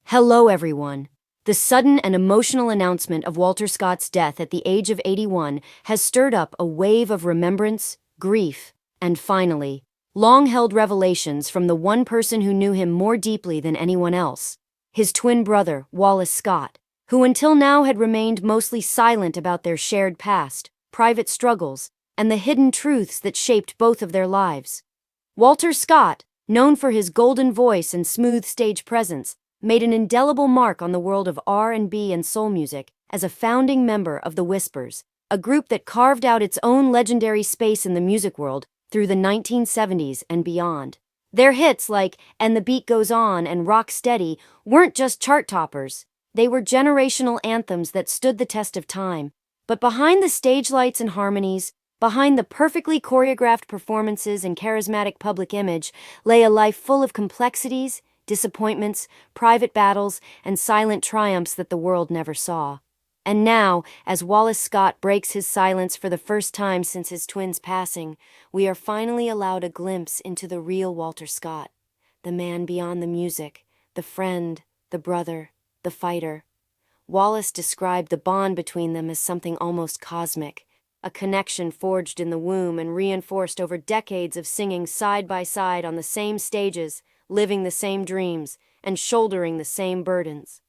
Hello, everyone. The sudden and emotional announcement of Walter Scott's death at the age of 81 has stirred up a wave of remembrance, grief, and finally, long-held revelations from the one person who knew him more deeply than anyone else, his twin brother, Wallace Scott, who until now had remained mostly silent about their shared past, private struggles, and the hidden truths that shaped both of their lives. Walter Scott, known for his golden voice and smooth stage presence, made an indelible mark on the world of R&B and soul music as a founding member of the Whispers, a group that carved out its own legendary space in the music world through the 1970s and beyond. Their hits like And the Beat Goes On and Rock Steady weren't just chart toppers, they were generational anthems that stood the test of time. But behind the stage lights and harmonies, behind the perfectly choreographed performances and charismatic public image, lay a life full of complexities, disappointments, private battles, and silent triumphs that the world never saw. And now, as Wallace Scott breaks his silence for the first time since his twin's passing, we are finally allowed a glimpse into the real Walter Scott, the man beyond the music, the friend, the brother, the fighter. Wallace described the bond between them as something almost cosmic, a connection forged in the womb and reinforced over decades of singing side by side on the same stages, living the same dreams, and shouldering the same burdens.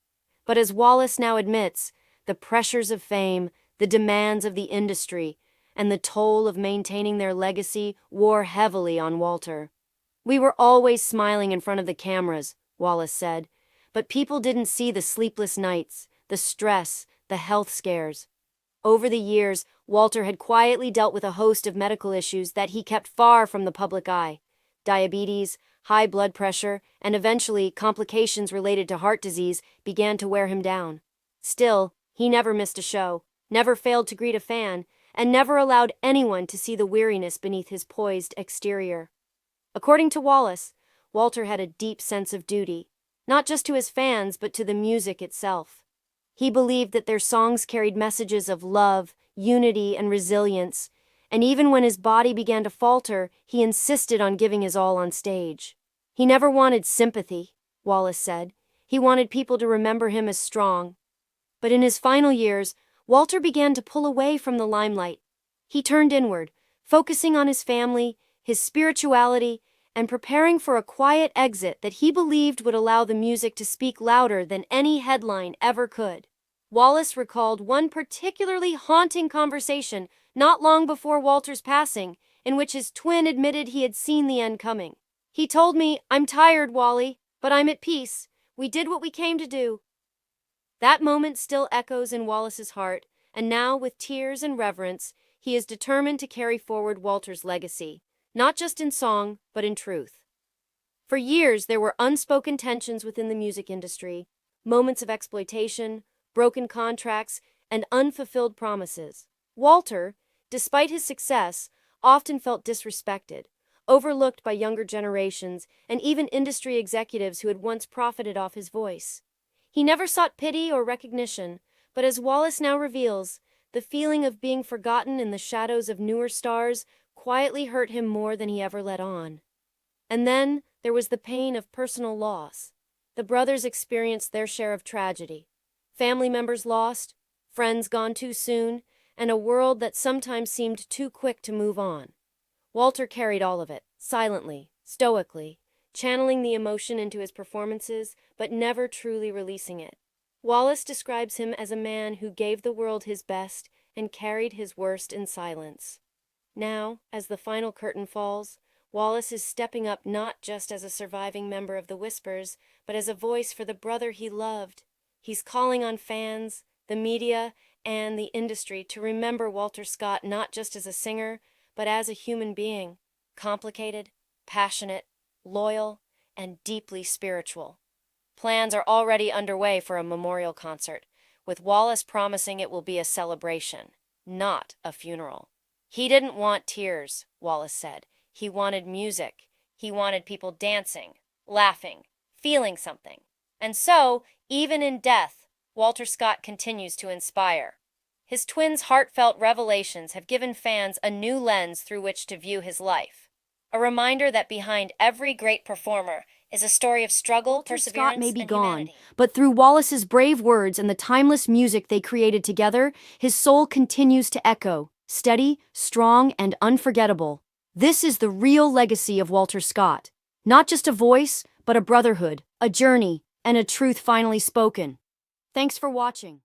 But as Wallace now admits, the pressures of fame, the demands of the industry, and the toll of maintaining their legacy wore heavily on Walter. "We were always smiling in front of the cameras," Wallace said, "but people didn't see the sleepless nights, the stress, the health scares." Over the years, Walter had quietly dealt with a host of medical issues that he kept far from the public eye. Diabetes, high blood pressure, and eventually complications related to heart disease began to wear him down. Still, he never missed a show, never failed to greet a fan, and never allowed anyone to see the weariness beneath his poised exterior. According to Wallace, Walter had a deep sense of duty, not just to his fans but to the music itself. He believed that their songs carried messages of love, unity, and resilience, and even when his body began to falter, he insisted on giving his all on stage. He never wanted sympathy, Wallace said. He wanted people to remember him as strong. But in his final years, Walter began to pull away from the limelight. He turned inward, focusing on his family, his spirituality, and preparing for a quiet exit that he believed would allow the music to speak louder than any headline ever could. Wallace recalled one particularly haunting conversation not long before Walter's passing, in which his twin admitted he had seen the end coming. "He told me, 'I'm tired, Wally, but I'm at peace. We did what we came to do.'" That moment still echoes in Wallace's heart, and now, with tears and reverence, he is determined to carry forward Walter's legacy, not just in song, but in truth. For years, there were unspoken tensions within the music industry, moments of exploitation, broken contracts, and unfulfilled promises. Walter, despite his success, often felt disrespected, overlooked by younger generations and even industry executives who had once profited off his voice. He never sought pity or recognition, but as Wallace now reveals, the feeling of being forgotten in the shadows of newer stars quietly hurt him more than he ever let on. And then there was the pain of personal loss. The brothers experienced their share of tragedy. Family members lost, friends gone too soon, and a world that sometimes seemed too quick to move on. Walter carried all of it, silently, stoically, channeling the emotion into his performances, but never truly releasing it. Wallace describes him as a man who gave the world his best and carried his worst in silence. Now, as the final curtain falls, Wallace is stepping up not just as a surviving member of the Whispers, but as a voice for the brother he loved. He's calling on fans, the media, and the industry to remember Walter Scott not just as a singer, but as a human being, complicated, passionate, loyal, and deeply spiritual. Plans are already underway for a memorial concert, with Wallace promising it will be a celebration, not a funeral. He didn't want tears, Wallace said. He wanted music. He wanted people dancing, laughing, feeling something. And so, even in death, Walter Scott continues to inspire. His twin's heartfelt revelations have given fans a new lens through which to view his life. A reminder that behind every great performer is a story of struggle, Walter perseverance, Scott may be and gone, humanity. but through Wallace's brave words and the timeless music they created together, his soul continues to echo, steady, strong, and unforgettable. This is the real legacy of Walter Scott. Not just a voice, but a brotherhood, a journey, and a truth finally spoken. Thanks for watching.